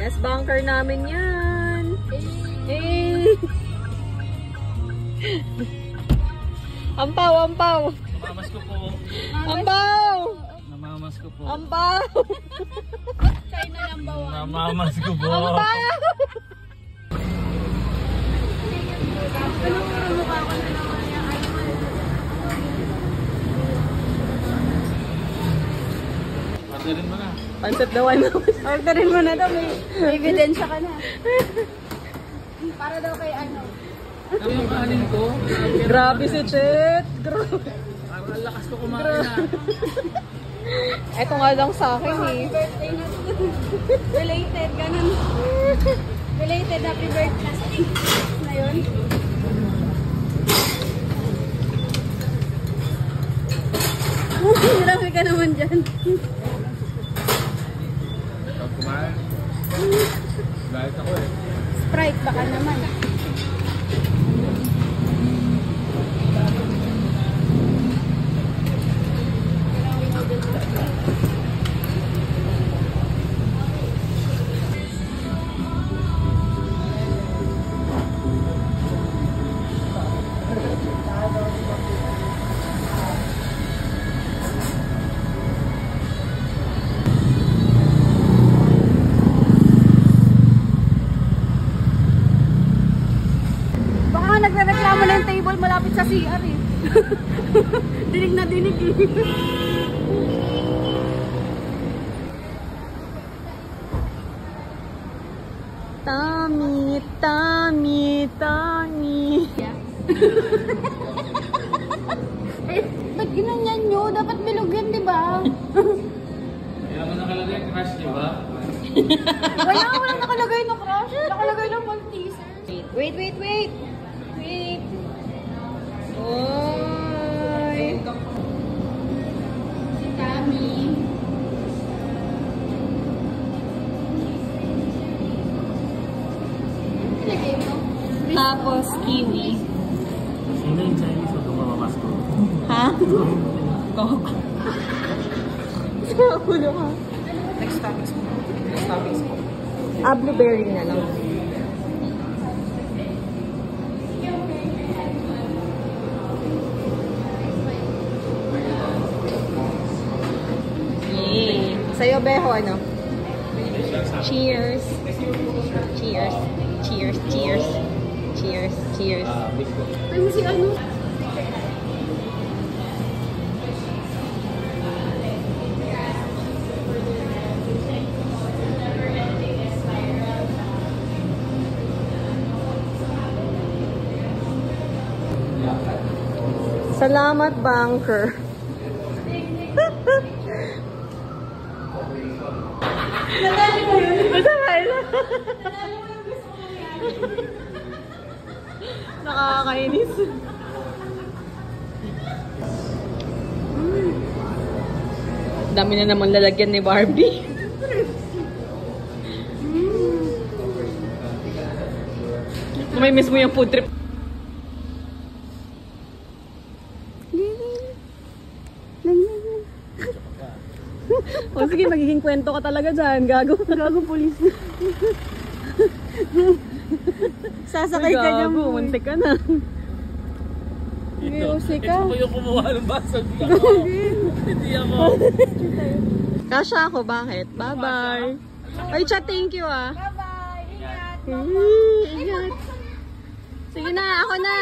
Yes, bunker namin yan. Hey! Ampaw, ampaw! Namamas ko po. Ampaw! Namamas ko po. Ampaw! China number 1. Namamas ko po. Ampaw! Orderin mo na. Pansat daw ano. Orderin mo na daw, may ebidensya ka na. Para daw kay ano. Ano yung kanin ko? Grabe si Chet. Grabe. Parang ang lakas ko kumain na. Eto nga lang sa akin eh. Birthday na. Related, ganun. Related, happy birthday. Na yun. Marami ka naman dyan. Ikaw kumain. Bahit ako eh. Sprite, baka naman. Nagreklamo na yung table malapit sa CR eh. Dinig na dinig eh. Tami, tami, tami. Eh, ba't ginanyan nyo? Dapat bilog yan, di ba? Kaya mo nakalagay crush, di ba? Wala nakalagay na crush. Nakalagay lang Malteser. Wait. Wait. Oy. Si Tami. Lagay mo. Tapos kiwi. Sino yung Chinese o tumamas ko? Ha? Coke. Sa ulo ka. Next topics po. Blueberry na lang. Yay! Sa'yo, Beho, ano? Cheers! Cheers! Cheers! Cheers! Cheers! Cheers! Ay mo si ano? Salamat, bunker. Nadali mo yun? Masakay lang. Nakakainis. Dami na naman lalagyan ni Barbie. May miss mo yung food trip. O sige, magiging kwento ka talaga dyan. Gago. Gago polis. Sasakay ka dyan mo. Muntik ka na. Music ka. Ito ko yung kumuha ng basag. Hindi ako. Kasha ako, bakit? Bye-bye. Ay, chat, thank you ah. Bye-bye. Ingat. Ingat. Sige na, ako na.